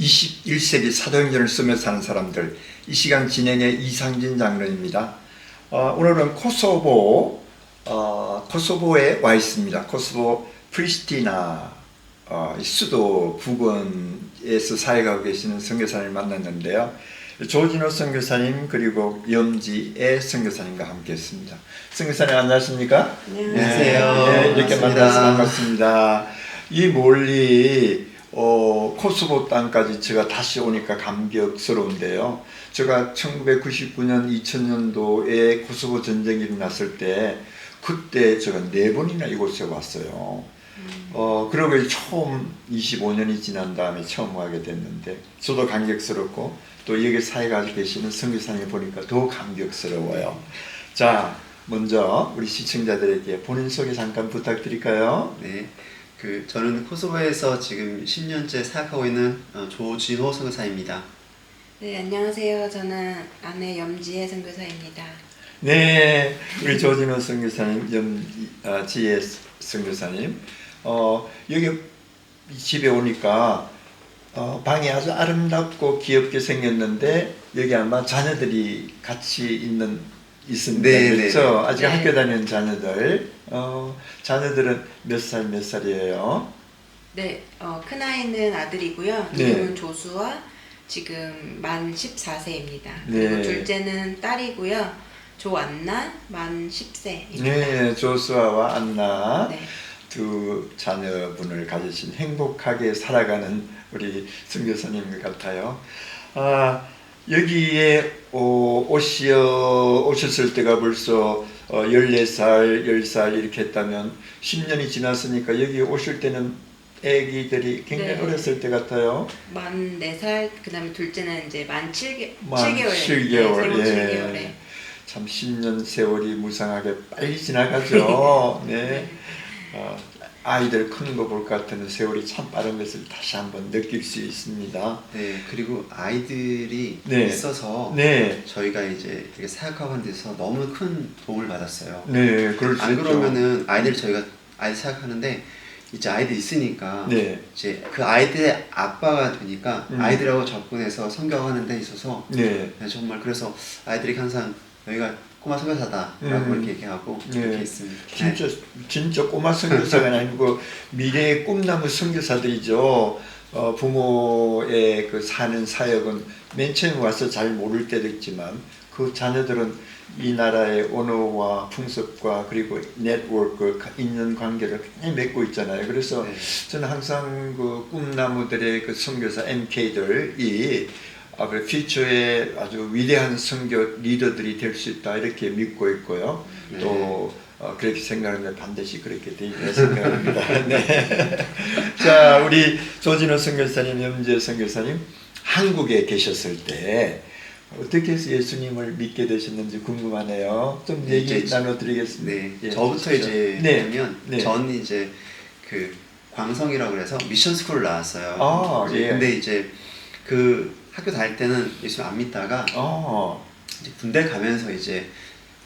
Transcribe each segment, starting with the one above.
21세기 사도행전을 쓰며 사는 사람들, 이 시간 진행의 이상진 장로입니다. 오늘은 코소보에 와 있습니다. 코소보 프리스티나 수도 부근에서 사역하고 계시는 선교사님을 만났는데요. 조진호 선교사님 그리고 염지애 선교사님과 함께했습니다. 선교사님 안녕하십니까? 안녕하세요. 네, 이렇게 만나서 반갑습니다. 이 멀리 코소보 땅까지 제가 다시 오니까 감격스러운데요. 제가 1999년 2000년도에 코소보 전쟁이 일어났을 때 그때 제가 4번이나 이곳에 왔어요. 그러고 처음 25년이 지난 다음에 처음 와게 됐는데 저도 감격스럽고 또 여기 사회가 계시는 선교사님 보니까 더 감격스러워요. 자, 먼저 우리 시청자들에게 본인 소개 잠깐 부탁드릴까요? 네, 저는 코소보에서 지금 10년째 사역하고 있는 조진호 선교사입니다. 네, 안녕하세요. 저는 아내 염지혜 선교사입니다. 네, 우리 조진호 선교사님, 염지혜 선교사님, 여기 집에 오니까 방이 아주 아름답고 귀엽게 생겼는데 여기 아마 자녀들이 같이 있습니다. 네, 그렇죠? 네. 아직 네. 학교 다니는 자녀들. 자녀들은 몇 살이에요? 네, 큰아이는 아들이고요. 네. 이름은 조수아, 지금 만 14세입니다. 네. 그리고 둘째는 딸이고요. 조안나, 만 10세입니다. 네, 조수아와 안나. 네. 두 자녀분을 가지신 행복하게 살아가는 우리 선교사님 같아요. 여기에 오셨을 때가 벌써 14살, 10살 이렇게 했다면 10년이 지났으니까 여기 오실 때는 애기들이 굉장히 네. 어렸을 때 같아요. 만 4살, 그 다음에 둘째는 이제 만 만 7개월. 7개월. 네, 예. 7개월에. 참 10년 세월이 무상하게 빨리 지나가죠. 네. 아이들 크는 거 볼 것 같으면 세월이 참 빠른 것을 다시 한번 느낄 수 있습니다. 네, 그리고 아이들이 네. 있어서 네. 저희가 이제 이렇게 사역하고 하는 데서 너무 큰 도움을 받았어요. 네, 그럴 수 안 있죠. 그러면은 저희가 아이들 사역하는데 이제 아이들 있으니까 네. 이제 그 아이들의 아빠가 되니까 아이들하고 접근해서 선교하는 데 있어서 네. 정말 그래서 아이들이 항상 여기가 꼬마 선교사다라고 이렇게 얘기하고 이렇게 네. 있습니다. 진짜 꼬마 선교사가 아니고 미래의 꿈나무 선교사들이죠. 부모의 그 사는 사역은 맨 처음에 와서 잘 모를 때도 있지만 그 자녀들은 이 나라의 언어와 풍습과 그리고 네트워크 있는 관계를 많이 맺고 있잖아요. 그래서 네. 저는 항상 그 꿈나무들의 그 선교사 MK들이 그 퓨처에 아주 위대한 선교 리더들이 될 수 있다 이렇게 믿고 있고요. 네. 또 그렇게 생각하면 반드시 그렇게 되리라 생각합니다. 네. 자, 우리 조진호 선교사님, 염지혜 선교사님, 한국에 계셨을 때 어떻게 해서 예수님을 믿게 되셨는지 궁금하네요. 좀 얘기 나눠드리겠습니다. 네, 예, 저부터 주십시오. 이제 네. 보면 네. 저는 이제 그 광성이라고 그래서 미션 스쿨을 나왔어요. 예. 근데 이제 그 학교 다닐 때는 예수 안 믿다가 이제 군대 가면서 이제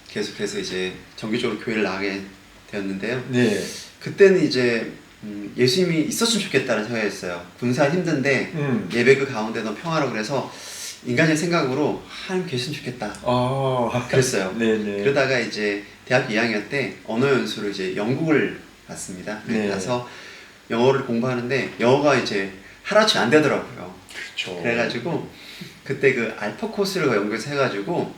계속해서 이제 정기적으로 교회를 나가게 되었는데요. 네. 그때는 이제 예수님이 있었으면 좋겠다는 생각이었어요. 군사 힘든데 예배 그 가운데 너무 평화로 그래서 인간의 생각으로 하나님 계시면 좋겠다. 그랬어요. 네네. 그러다가 이제 대학교 2학년 때 언어 연수를 이제 영국을 갔습니다. 네. 가서 영어를 공부하는데 영어가 이제 하루아침에 안 되더라고요. 그렇죠. 그래가지고 그때 그 알파 코스를 연구해서 해가지고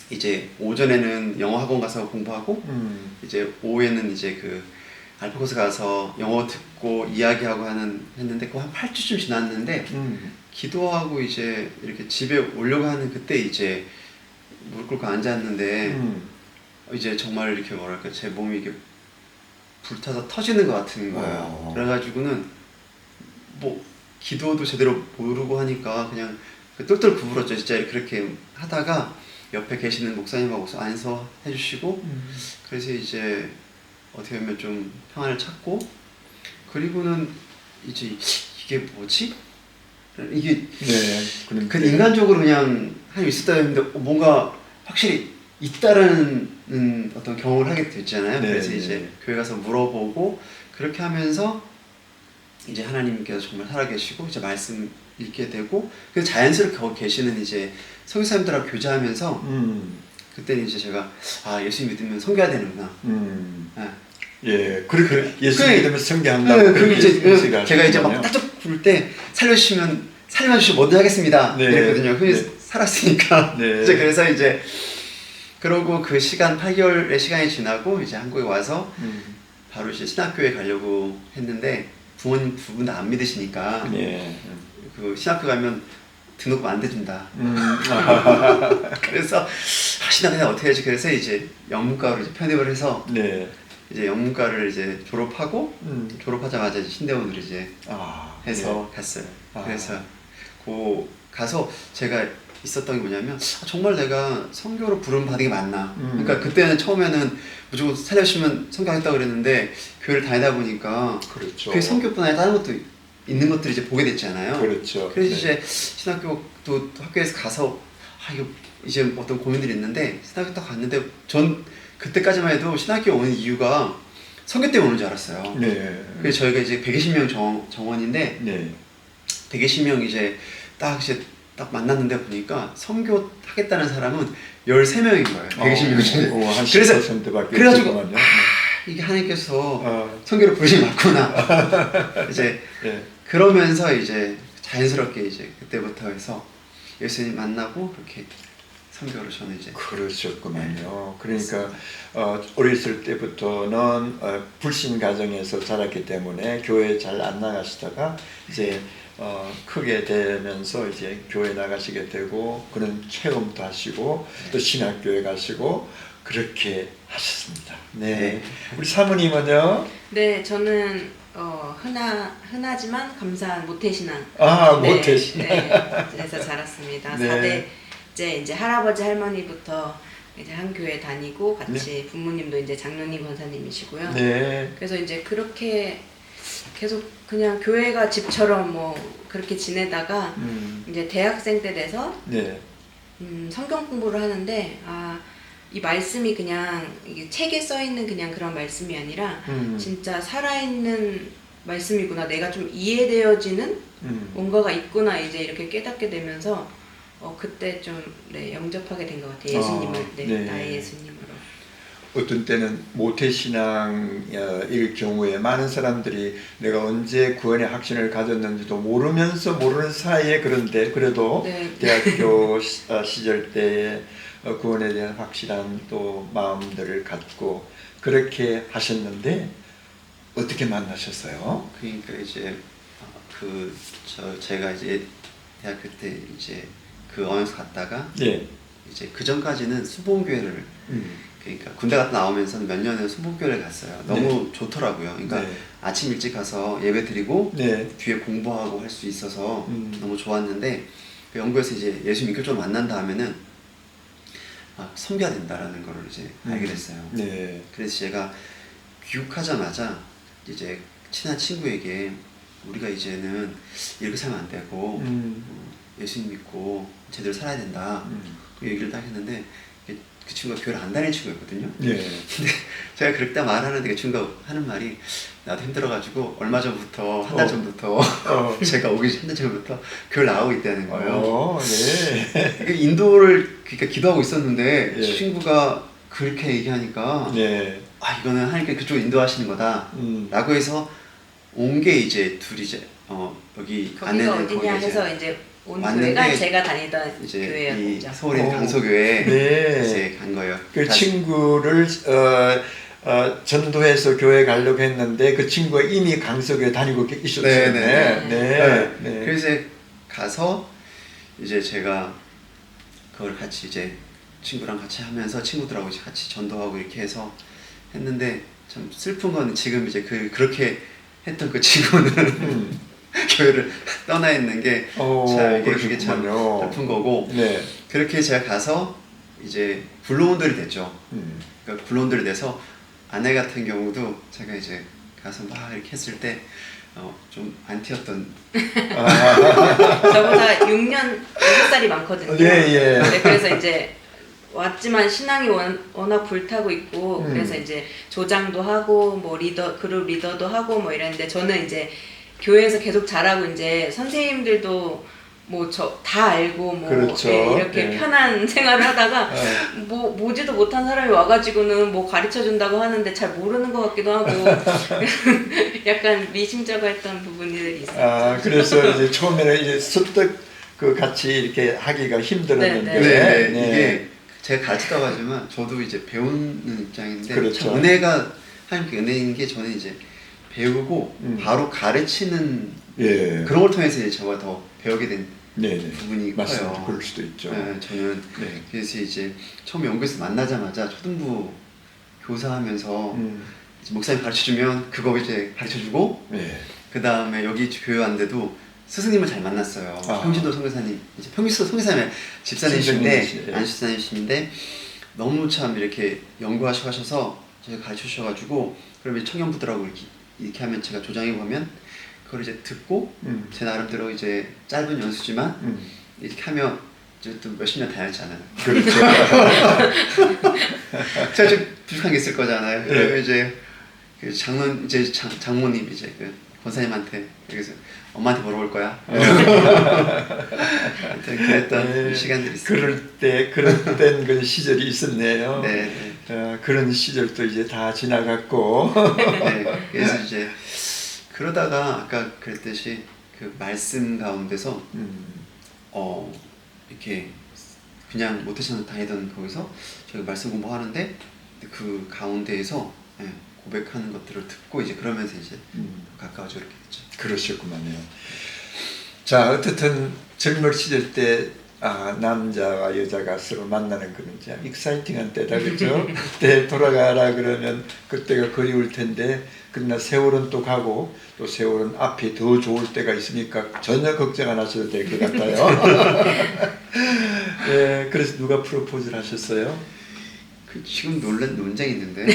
이제 오전에는 영어 학원 가서 공부하고 이제 오후에는 이제 그 알파 코스 가서 영어 듣고 이야기하고 했는데 그거 한 8주쯤 지났는데 기도하고 이제 이렇게 집에 오려고 하는 그때 이제 무릎 꿇고 앉았는데 이제 정말 이렇게 뭐랄까 제 몸이 이게 불타서 터지는 것 같은 거예요. 그래가지고는 뭐 기도도 제대로 모르고 하니까 그냥 똘똘 구부러져 진짜 그렇게 하다가 옆에 계시는 목사님하고 안서 해주시고 그래서 이제 어떻게 보면 좀 평안을 찾고 그리고는 이제 이게 뭐지? 이게 네. 그 인간적으로 그냥 하나님 있었다 했는데 뭔가 확실히 있다라는 어떤 경험을 하게 됐잖아요. 네, 그래서 네. 이제 교회 가서 물어보고 그렇게 하면서 이제 하나님께서 정말 살아계시고 이제 말씀 읽게 되고 그래서 자연스럽게 거기 계시는 이제 선교사님들하고 교제하면서 그때는 이제 제가 아 예수 믿으면 섬겨야 되는구나. 네. 예, 그렇게 예수 그래. 믿으면 성경한다고. 네, 그리고 이제 인식하시는군요. 제가 이제 막 딱딱 부를 때 살려주시면 살려주시면 뭐든 하겠습니다. 네. 그랬거든요. 그래서 네. 살았으니까. 네. 이제 그래서 이제 그러고 그 시간 8개월의 시간이 지나고 이제 한국에 와서 바로 이제 신학교에 가려고 했는데 부모님 두 분 다 안 믿으시니까 예. 그 신학교 가면 등록금 안 대준다. 그래서 신학교 내가 어떻게 해야지 그래서 이제 영문과로 이제 편입을 해서 네. 이제 영문과를 이제 졸업하고 졸업하자마자 이제 신대원으로 이제 아, 해서 갔어요. 아. 그래서 가서 제가 있었던 게 뭐냐면 정말 내가 선교로 부름 받은 게 맞나. 그러니까 그때는 처음에는 무조건 살려주시면 선교하겠다고 그랬는데 교회를 다니다 보니까 그렇죠. 그 선교뿐 아니라 다른 것도 있는 것들을 이제 보게 됐잖아요. 그렇죠. 그래서 네. 이제 신학교도 학교에서 가서 이거 이제 어떤 고민들이 있는데 신학교 딱 갔는데 전 그때까지만 해도 신학교 오는 이유가 선교 때문에 오는 줄 알았어요. 네. 그래서 저희가 이제 120명 정원인데 네. 120명 이제 딱 만났는데 보니까 선교 하겠다는 사람은 13명인 거예요. 120명 중에. 한 그래서 10%밖에 그래가지고 없었구만요. 이게 하나님께서 어. 선교를 부르신 맞구나. 이제 네. 그러면서 이제 자연스럽게 이제 그때부터 해서 예수님 만나고 그렇게 선교로 저는 이제 그러셨구만요. 그러니까 어렸을 때부터는 불신 가정에서 자랐기 때문에 교회 잘 안 나가시다가 이제 크게 되면서 이제 교회 나가시게 되고 그런 체험도 하시고 또 신학교에 가시고 그렇게 하셨습니다. 네. 우리 사모님은요? 네, 저는 흔하지만 감사한 모태신앙. 네, 모태신앙. 네, 그래서 자랐습니다. 네. 4대 이제 할아버지 할머니부터 이제 한 교회 다니고 같이 부모님도 이제 장로님 권사님이시고요. 네. 그래서 이제 그렇게 계속 그냥 교회가 집처럼 뭐 그렇게 지내다가 이제 대학생 때 돼서 네. 성경 공부를 하는데 이 말씀이 그냥 이게 책에 써 있는 그냥 그런 말씀이 아니라 진짜 살아있는 말씀이구나. 내가 좀 이해되어지는 뭔가가 있구나. 이제 이렇게 깨닫게 되면서 그때 좀 영접하게 된 것 같아요. 예수님을 네. 나의 예수님으로. 어떤 때는 모태신앙일 경우에 많은 사람들이 내가 언제 구원의 확신을 가졌는지도 모르면서 모르는 사이에 그런데 그래도 네. 대학교 시절 때에 구원에 대한 확실한 또 마음들을 갖고 그렇게 하셨는데 어떻게 만나셨어요? 그러니까 이제 제가 이제 대학교 때 이제 그 언에서 갔다가 네. 이제 그 전까지는 수봉교회를 그러니까 군대 갔다 나오면서 몇 년을 수봉교회를 갔어요. 너무 좋더라고요. 그러니까 네. 아침 일찍 가서 예배 드리고 네. 뒤에 공부하고 할 수 있어서 너무 좋았는데 그 연구에서 이제 예수 민교적으로 만난 다음에는 섬겨야 된다라는 걸 이제 알게 됐어요. 네. 그래서 제가 귀국하자마자 이제 친한 친구에게 우리가 이제는 이렇게 살면 안 되고 예수님 믿고 제대로 살아야 된다. 그 얘기를 딱 했는데 그 친구가 교회를 안 다니는 친구였거든요. 네. 근데 제가 그렇게 말하는데 그 친구가 하는 말이 나도 힘들어가지고 얼마 전부터 한 달 전부터 제가 오기 한 달 전부터 교회를 나오고 있다는 거예요. 네. 인도를 그러니까 기도하고 있었는데 네. 친구가 그렇게 얘기하니까 네. 이거는 하나님께서 그쪽으로 인도하시는 거다 라고 해서 온 게 이제 둘이 이제 여기 거기가 안에는 어디냐 거기 해서 이제 온 왔는데 교회가 제가 다니던 이제 이 교회였죠. 서울에 있는 강서교회에 네. 이제 간 거예요. 그 다시- 친구를 전도해서 교회 가려고 했는데 그 친구가 이미 강석에 다니고 있었어요. 네. 그래서 가서 이제 제가 그걸 같이 이제 친구랑 같이 하면서 친구들하고 이제 같이 전도하고 이렇게 해서 했는데 참 슬픈 건 지금 이제 그렇게 했던 그 친구는 교회를 떠나 있는 게 참 그게 참 슬픈 거고 네. 그렇게 제가 가서 이제 불로원들이 됐죠. 그러니까 불로원들이 돼서 아내 같은 경우도 제가 이제 가서 막 이렇게 했을 때 좀 안티였던 저보다 6년 6살이 많거든요. 예. 네, 그래서 이제 왔지만 신앙이 워낙 불타고 있고 그래서 이제 조장도 하고 뭐 그룹 리더도 하고 뭐 이랬는데 저는 이제 교회에서 계속 잘하고 이제 선생님들도 뭐 저 다 알고 뭐 그렇죠. 예, 이렇게 네. 편한 생활을 하다가 어. 뭐 모지도 못한 사람이 와가지고는 뭐 가르쳐 준다고 하는데 잘 모르는 것 같기도 하고 약간 미심쩍어했던 부분들이 있었죠. 아, 그래서 이제 처음에는 이제 습득 그 같이 이렇게 하기가 힘들었는데 네, 이게 제가 가르치다고 하지만 저도 이제 배우는 입장인데 그렇죠. 참 은혜가 하나님께 은혜인 게 저는 이제 배우고 바로 가르치는 예. 그런 걸 통해서 이제 저가 더 배우게 된 네네. 부분이 맞습니다. 커요. 그럴 수도 있죠. 네, 저는 네. 그래서 이제 처음 연구에서 만나자마자 초등부 교사하면서 이제 목사님 가르쳐주면 그거 이제 가르쳐주고 네. 그 다음에 여기 교회 왔는데도 스승님을 잘 만났어요. 아. 평신도 선교사님, 이제 평신도 선교사님 집사님이신데 집사님이시- 안수사님이신데 너무 참 이렇게 연구하셔서 저희 가르쳐 주셔가지고 그러면 청년부들하고 이렇게 하면 제가 조장해 보면 그걸 이제 듣고 제 나름대로 이제 짧은 연수지만 이렇게 하면 이제 또 몇십 년 다녔잖아요. 그렇죠. 제가 좀 부족한 게 있을 거잖아요. 네. 그러면 이제 그 장모님 이제 그 권사님한테 여기서 엄마한테 물어볼 거야. 아무튼 그랬던 네. 시간들이 있어요. 그럴 땐 그 시절이 있었네요. 네, 그런 시절도 이제 다 지나갔고. 네. 그래서 이제 그러다가 아까 그랬듯이 그 말씀 가운데서 이렇게 그냥 모태신앙 다니던 거기서 저희 말씀 공부하는데 그 가운데에서 고백하는 것들을 듣고 이제 그러면서 이제 가까워져 이렇게 됐죠. 그러셨구만요. 자, 어쨌든 젊은 시절 때 남자와 여자가 서로 만나는 그런 참 익사이팅한 때다, 그죠? 그때 돌아가라 그러면 그때가 그리울 텐데, 그러나 세월은 또 가고 또 세월은 앞에 더 좋을 때가 있으니까 전혀 걱정 안 하셔도 될 것 같아요. 예, 그래서 누가 프로포즈를 하셨어요? 그 지금 논쟁이 있는데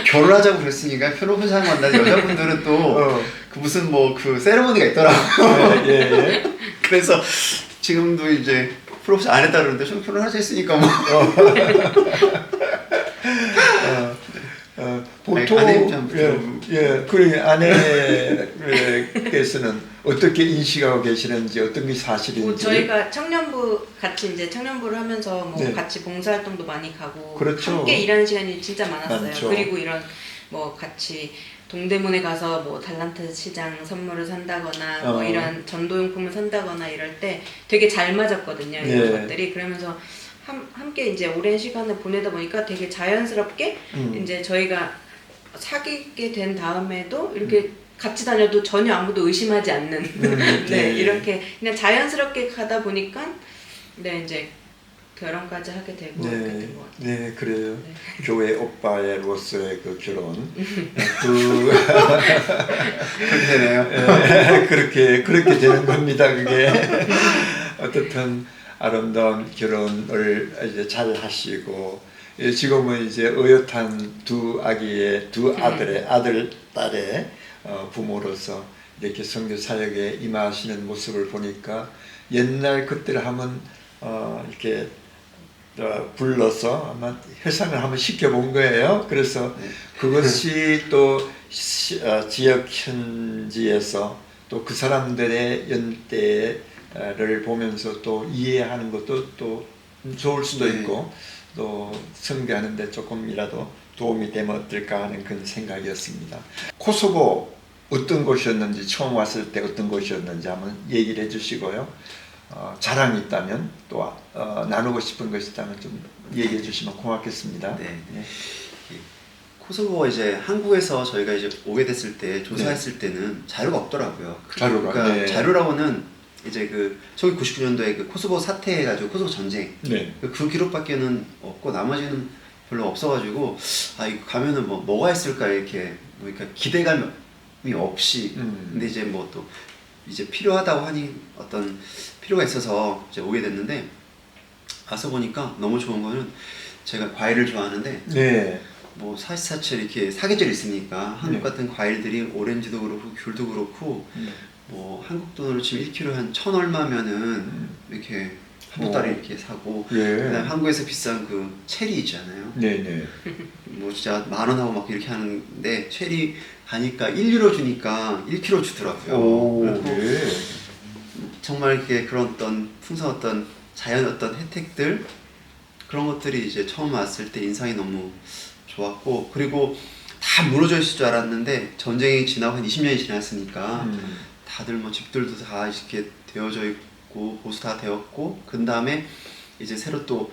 결혼하자고 그랬으니까 프로포즈 하는 건데 여자분들은 또 그 무슨 뭐 그 세레모니가 있더라고요. 예. 그래서 지금도 이제 프로포즈 안 했다 그러는데 좀 결혼하자 했으니까 뭐. 보통 그래 아내께서는 어떻게 인식하고 계시는지 어떤 게 사실인지. 뭐 저희가 청년부 같이 이제 청년부를 하면서 뭐 네. 같이 봉사활동도 많이 가고 그렇죠. 함께 일하는 시간이 진짜 많았어요. 많죠. 그리고 이런 뭐 같이 동대문에 가서 뭐 달란트 시장 선물을 산다거나 뭐 이런 전도용품을 산다거나 이럴 때 되게 잘 맞았거든요. 이런 네. 것들이. 그러면서 함께 이제 오랜 시간을 보내다 보니까 되게 자연스럽게 이제 저희가 사귀게 된 다음에도 이렇게 같이 다녀도 전혀 아무도 의심하지 않는 네, 이렇게 그냥 자연스럽게 가다 보니까 네, 이제 결혼까지 하게 되고 이렇게 된 것 같아요. 네, 그래요. 네. 교회 오빠로서의 그 결혼. 그렇게 되네요. 그렇게 되는 겁니다, 그게. 어떻든 아름다운 결혼을 이제 잘 하시고, 지금은 이제 어엿한 두 아들의 딸의 부모로서 이렇게 선교 사역에 임하시는 모습을 보니까 옛날 그때를 하면 이렇게 불러서 아마 회상을 한번 시켜본 거예요. 그래서 그것이 또 지역 현지에서 또 그 사람들의 연대를 보면서 또 이해하는 것도 또 좋을 수도 있고 또 선교하는데 조금이라도 도움이 되면 어떨까 하는 그런 생각이었습니다. 코소보 어떤 곳이었는지 처음 왔을 때 어떤 곳이었는지 한번 얘기를 해주시고요. 자랑이 있다면 또 나누고 싶은 것이 있다면 좀 얘기해 주시면 고맙겠습니다. 네. 코소보가 이제 한국에서 저희가 이제 오게 됐을 때 조사했을 때는 자료가 없더라고요. 자료가, 그러니까 네. 자료라고는 이제 그 1999년도에 그 코소보 사태해가지고 코소보 전쟁 네. 그 기록밖에는 없고 나머지는 별로 없어가지고 이거 가면은 뭐가 있을까 이렇게 뭐 그러니까 기대감이 없이 근데 이제 뭐 또 이제 필요하다고 하니 어떤 필요가 있어서 이제 오게 됐는데 가서 보니까 너무 좋은 거는 제가 과일을 좋아하는데 네. 뭐 사시사철 이렇게 사계절이 있으니까 한국 네. 같은 과일들이 오렌지도 그렇고 귤도 그렇고 뭐 한국 돈으로 치면 1kg 한 1,000 얼마면은 이렇게 한두 달에 이렇게 사고 그다음에 한국에서 비싼 그 체리 있잖아요. 네네. 뭐 진짜 10,000원 하고 막 이렇게 하는데 체리 가니까 1유로 주니까 1kg 주더라고요. 오, 그리고 네. 정말 이렇게 그런 어떤 풍성 어떤 자연 어떤 혜택들 그런 것들이 이제 처음 왔을 때 인상이 너무 좋았고, 그리고 다 무너져 있을 줄 알았는데 전쟁이 지나고 한 20년이 지났으니까 다들 뭐 집들도 다 이렇게 되어져 있고 보수 다 되었고, 그 다음에 이제 새로 또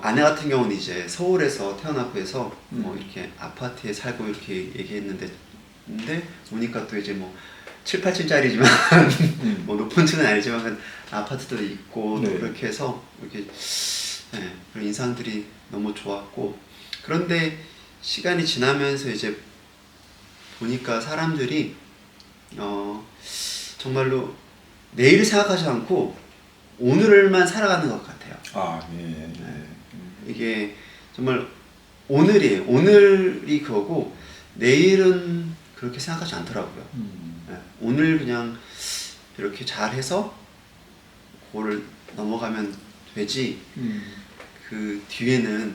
아내 같은 경우는 이제 서울에서 태어나고 해서 뭐 이렇게 아파트에 살고 이렇게 얘기했는데, 근데 보니까 또 이제 뭐 7, 8층짜리지만 뭐 높은 층은 아니지만 아파트도 있고 네. 그렇게 해서 이렇게 그런 인상들이 너무 좋았고, 그런데 시간이 지나면서 이제 보니까 사람들이 정말로 내일을 생각하지 않고 오늘만 살아가는 것 같아요. 아, 네. 이게 정말 오늘이에요. 오늘이 그거고 내일은 그렇게 생각하지 않더라고요. 오늘 그냥 이렇게 잘해서 그거를 넘어가면 되지 그 뒤에는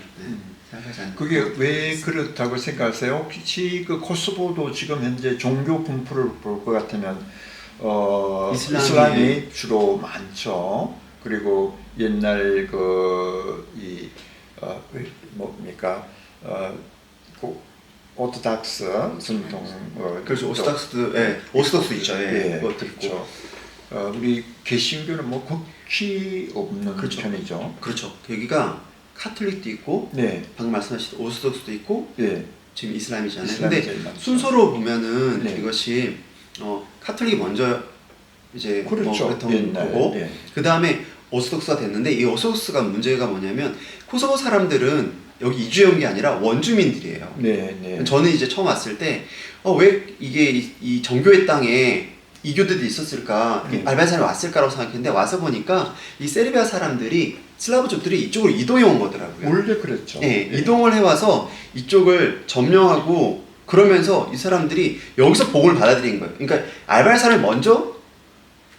생각하지 않고. 그게 왜 그렇다고 생각하세요? 혹시 그 코소보도 지금 현재 종교 분포를 볼 것 같으면 이슬람이 주로 많죠. 그리고 옛날 그 뭡니까 그 오토닥스 전통 그렇죠. 오스닥스도 오스닥스 있죠. 그것도 있고. 그렇죠. 우리 개신교는 뭐 극히 없는 그렇죠. 편이죠. 그렇죠. 여기가 카톨릭도 있고, 네. 방금 말씀하신 오스닥스도 있고, 네. 지금 이슬람이잖아요. 이슬람이 근데 제일 많죠. 순서로 보면은 네. 이것이 카톨릭이 먼저 이제 그렇죠. 뭐 그랬던 거고, 네. 그 다음에 오스독스가 됐는데, 이 오스독스가 문제가 뭐냐면 코소보 사람들은 여기 이주해 온 게 아니라 원주민들이에요. 네, 네. 저는 이제 처음 왔을 때 왜 이게 이 정교의 땅에 이교들이 있었을까, 알바인 사람이 왔을까라고 생각했는데, 와서 보니까 이 세르비아 사람들이 슬라브족들이 이쪽으로 이동해 온 거더라고요. 원래 그랬죠. 네, 이동을 해와서 이쪽을 점령하고, 그러면서 이 사람들이 여기서 복음을 받아들인 거예요. 그러니까 알바인 사람이 먼저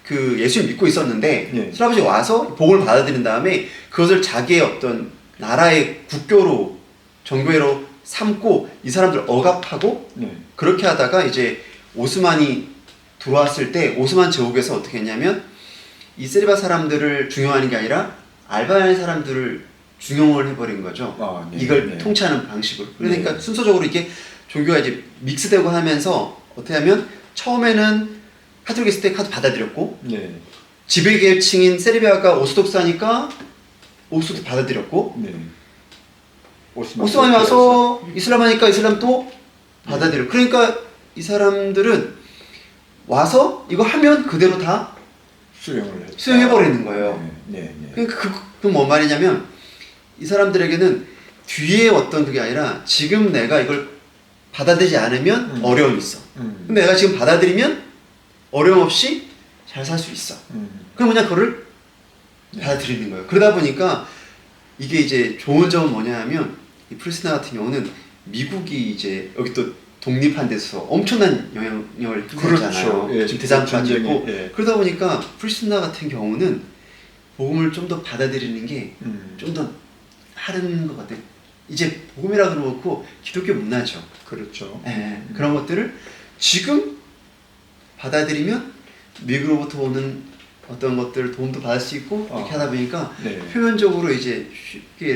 그 예수님 믿고 있었는데, 네. 슬라브족이 와서 복음을 받아들인 다음에 그것을 자기의 어떤 나라의 국교로 정교회로 삼고 이 사람들 억압하고, 네. 그렇게 하다가 이제 오스만이 들어왔을 때 오스만 제국에서 어떻게 했냐면 이 세르비아 사람들을 중용하는 게 아니라 알바인 사람들을 중용을 해버린 거죠. 아, 네, 이걸 네. 통치하는 방식으로. 그러니까 네. 순서적으로 이게 종교가 이제 믹스되고 하면서 어떻게 하면 처음에는 카톨릭 있을 때 카톨릭 받아들였고, 네. 지배계층인 세르비아가 오스독스하니까 오스독스 받아들였고, 네. 오스만이 와서 이슬람 하니까 이슬람 또 받아들여. 그러니까 이 사람들은 와서 이거 하면 그대로 다 수용해버리는 거예요. 네, 네, 네. 그러니까 그건 뭔 말이냐면 이 사람들에게는 뒤에 어떤 그게 아니라 지금 내가 이걸 받아들이지 않으면 어려움이 있어. 근데 내가 지금 받아들이면 어려움 없이 잘 살 수 있어. 그럼 그냥 그거를 받아들이는 거예요. 그러다 보니까 이게 이제 좋은 점은 뭐냐 하면 이 프리스나 같은 경우는 미국이 이제 여기 또 독립한 데서 엄청난 영향력을 끼쳤잖아요. 그렇죠. 예, 지금 대장까지 있고. 예. 그러다 보니까 프리스나 같은 경우는 복음을 좀 더 받아들이는 게 좀 더 하는 것 같아요. 이제 복음이라 그러고 기독교 문화죠. 그렇죠. 그런 것들을 지금 받아들이면 미국으로부터 오는 어떤 것들을 도움도 받을 수 있고 이렇게 하다 보니까 네. 표면적으로 이제 쉽게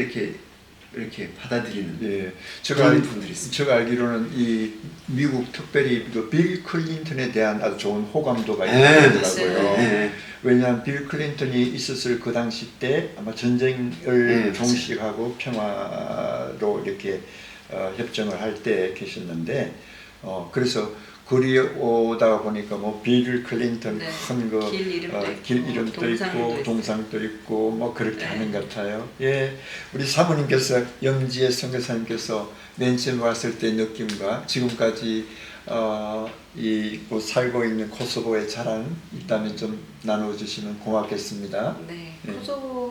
이렇게 받아들이는 예, 그런 분들이 있습니다. 제가 알기로는 이 미국 특별히 그 빌 클린턴에 대한 아주 좋은 호감도가 있더라고요. 네. 왜냐하면 빌 클린턴이 있었을 그 당시 때 아마 전쟁을 네, 종식하고 평화로 이렇게 협정을 할 때 계셨는데 그래서 거리에 오다가 보니까 뭐 빌 클린턴 네. 큰 거 길 이름도 길 있고, 이름도 있고 동상도 있고 뭐 그렇게 네. 하는 것 같아요. 예, 우리 사모님께서 영지의 선교사님께서 맨 처음 왔을 때 느낌과 지금까지 살고 있는 코소보의 자랑 있다면 좀 나눠주시면 고맙겠습니다. 네, 네. 코소보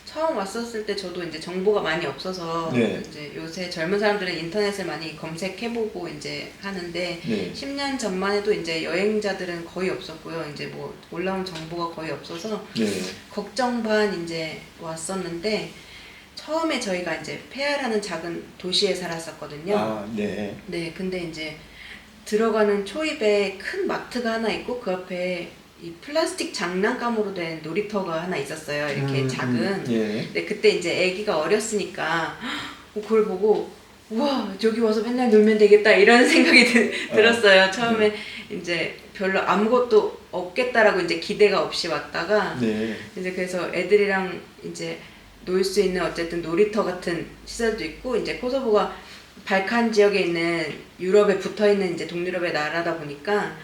처음 왔었을 때 저도 이제 정보가 많이 없어서 네. 이제 요새 젊은 사람들은 인터넷을 많이 검색해보고 이제 하는데 네. 10년 전만 해도 이제 여행자들은 거의 없었고요. 이제 뭐 올라온 정보가 거의 없어서 네. 걱정 반 이제 왔었는데 처음에 저희가 이제 페아라는 작은 도시에 살았었거든요. 아, 네. 네, 근데 이제 들어가는 초입에 큰 마트가 하나 있고 그 앞에 이 플라스틱 장난감으로 된 놀이터가 하나 있었어요. 이렇게 작은. 예. 근데 그때 이제 아기가 어렸으니까 그걸 보고 우와 저기 와서 맨날 놀면 되겠다 이런 생각이 들었어요. 처음에 이제 별로 아무것도 없겠다라고 이제 기대가 없이 왔다가 네. 이제 그래서 애들이랑 이제 놀 수 있는 어쨌든 놀이터 같은 시설도 있고 이제 코소보가 발칸 지역에 있는 유럽에 붙어 있는 이제 동유럽의 나라다 보니까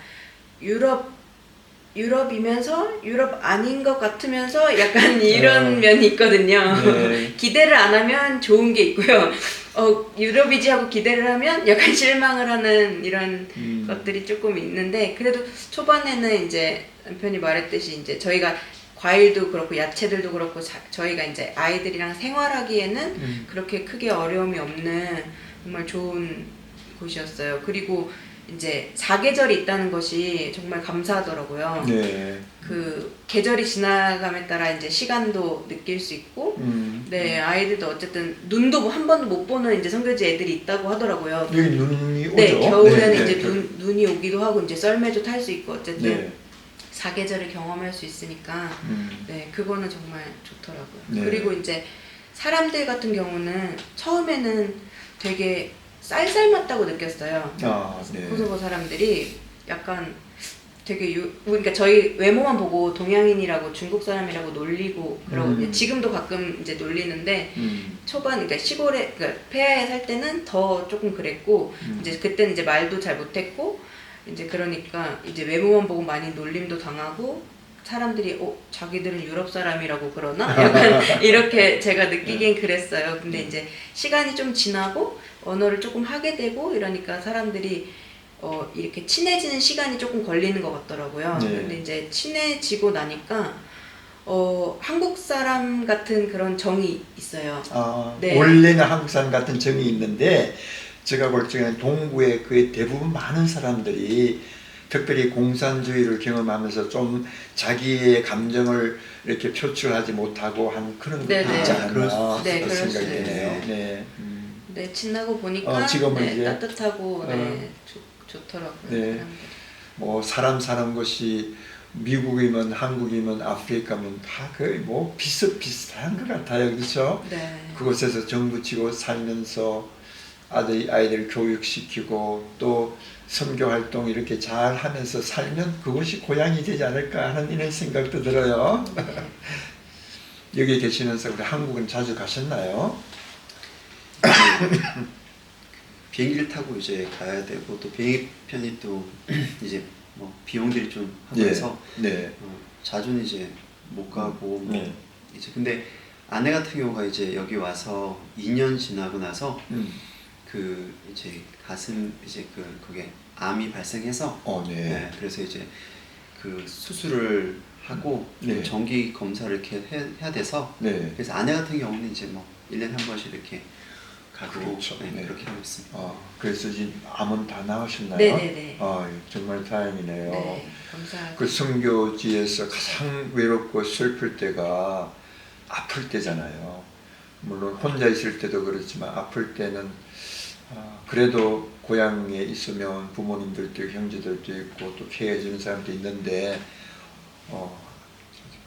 유럽이면서 유럽 아닌 것 같으면서 약간 이런 면이 있거든요. 네. 기대를 안 하면 좋은 게 있고요. 유럽이지 하고 기대를 하면 약간 실망을 하는 이런 것들이 조금 있는데 그래도 초반에는 이제 남편이 말했듯이 이제 저희가 과일도 그렇고 야채들도 그렇고 저희가 이제 아이들이랑 생활하기에는 그렇게 크게 어려움이 없는 정말 좋은 곳이었어요. 그리고 이제 사계절이 있다는 것이 정말 감사하더라고요. 네. 그 계절이 지나감에 따라 이제 시간도 느낄 수 있고, 네 아이들도 어쨌든 눈도 한 번도 못 보는 이제 성교지 애들이 있다고 하더라고요. 여기 눈이 오죠? 네, 겨울에는 네, 이제 네. 눈이 오기도 하고 이제 썰매도 탈 수 있고 어쨌든 네. 사계절을 경험할 수 있으니까 네 그거는 정말 좋더라고요. 네. 그리고 이제 사람들 같은 경우는 처음에는 되게 쌀쌀맞다고 느꼈어요. 아, 네. 코소보 사람들이 약간 되게 그러니까 저희 외모만 보고 동양인이라고 중국 사람이라고 놀리고 그러거든요. 지금도 가끔 이제 놀리는데 초반 그러니까 시골에 그러니까 폐하에 살 때는 더 조금 그랬고 이제 그때는 이제 말도 잘 못했고 이제 그러니까 이제 외모만 보고 많이 놀림도 당하고 사람들이 자기들은 유럽 사람이라고 그러나 약간 이렇게 제가 느끼기엔 그랬어요. 근데 이제 시간이 좀 지나고 언어를 조금 하게 되고 이러니까 사람들이 이렇게 친해지는 시간이 조금 걸리는 것 같더라고요. 네. 근데 이제 친해지고 나니까 한국 사람 같은 그런 정이 있어요. 아, 네. 원래는 한국 사람 같은 정이 있는데 제가 볼 적에는 동구의 거의 대부분 많은 사람들이 특별히 공산주의를 경험하면서 좀 자기의 감정을 이렇게 표출하지 못하고 한 그런 것도 네네. 있지 않나 네, 그런 그럴 생각이 수 드네요. 있어요. 네. 네, 친하고 보니까 지금은 네, 이제 따뜻하고 네, 좋더라고요. 네. 사람들이. 뭐 사람 사는 것이 미국이면 한국이면 아프리카면 다 거의 뭐 비슷비슷한 것 같아요. 그렇죠? 네. 그곳에서 정부치고 살면서 아이들 교육시키고 또 선교활동 이렇게 잘 하면서 살면 그것이 고향이 되지 않을까 하는 이런 생각도 들어요. 네. 여기 계시면서 우리 한국은 자주 가셨나요? 비행기를 타고 이제 가야 되고 또 비행편이 또 이제 뭐 비용들이 좀 하고 네. 해서 네. 자주는 이제 못 가고 뭐 네. 이제 근데 아내 같은 경우가 이제 여기 와서 2년 지나고 나서 그 이제 가슴 이제 그게 암이 발생해서 네. 네, 그래서 이제 그 수술을 하고 네. 정기 검사를 이렇게 해야 돼서 네. 그래서 아내 같은 경우는 이제 뭐 1년에 한 번씩 이렇게 가고 그렇죠. 네, 네. 그렇게 하고 있습니다. 그래서 지금 암은 다 나으셨나요? 네네네. 정말 다행이네요. 네, 감사하고. 그 선교지에서 가장 외롭고 슬플 때가 아플 때잖아요. 물론 혼자 있을 때도 그렇지만 아플 때는 그래도 고향에 있으면 부모님들도 형제들도 있고 또 케어해주는 사람도 있는데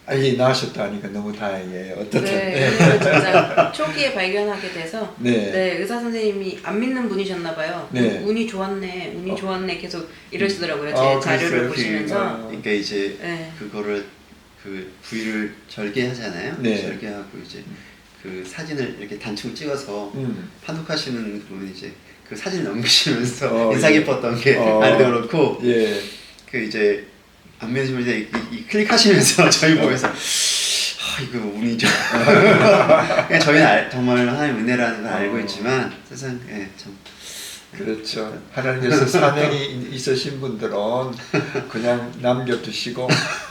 아이 나으셨다 하니까 너무 다행이에요. 어떻든. 네, 오늘 진짜 초기에 발견하게 돼서 네. 네, 의사 선생님이 안 믿는 분이셨나 봐요. 네. 운이 좋았네 계속 이러시더라고요. 제 아, 자료를 그랬어요? 보시면서. 그러니까 이제 네. 그거를 그 부위를 절개하잖아요. 네. 절개하고 이제 그 사진을 이렇게 단축 찍어서 판독하시는 분은 이제 그 사진을 넘기시면서 인상 예. 깊었던 게 아니도 그렇고 예. 그 이제 안면심을 이제 이 클릭하시면서 저희 보면서 이거 운이죠. 저희는 정말 하나님의 은혜라는 걸 알고 있지만 세상 참 그렇죠. 하나님께서 사명이 있으신 분들은 그냥 남겨두시고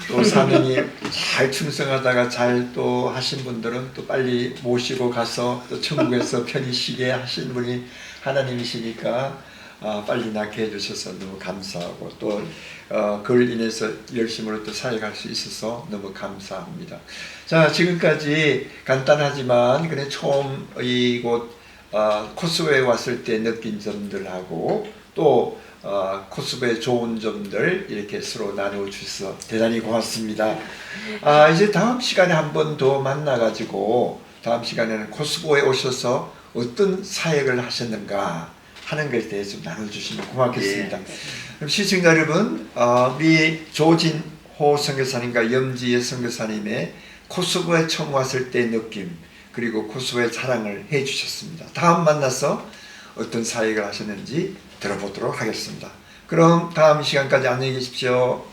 또 사명이 잘 충성하다가 잘 또 하신 분들은 또 빨리 모시고 가서 또 천국에서 편히 쉬게 하신 분이 하나님이시니까 빨리 낫게 해주셔서 너무 감사하고 또 그걸 인해서 열심으로 또 살아갈 수 있어서 너무 감사합니다. 자, 지금까지 간단하지만 그냥 처음 이곳 코스오에 왔을 때 느낀 점들하고 또 코스보의 좋은 점들 이렇게 서로 나누어 주셔서 대단히 고맙습니다. 이제 다음 시간에 한 번 더 만나가지고 다음 시간에는 코스보에 오셔서 어떤 사역을 하셨는가 하는 것에 대해서 좀 나눠주시면 고맙겠습니다. 그럼 시청자 여러분, 우리 조진호 선교사님과 염지혜 선교사님의 코스보에 처음 왔을 때 느낌, 그리고 코스보의 자랑을 해주셨습니다. 다음 만나서 어떤 사역을 하셨는지 들어보도록 하겠습니다. 그럼 다음 시간까지 안녕히 계십시오.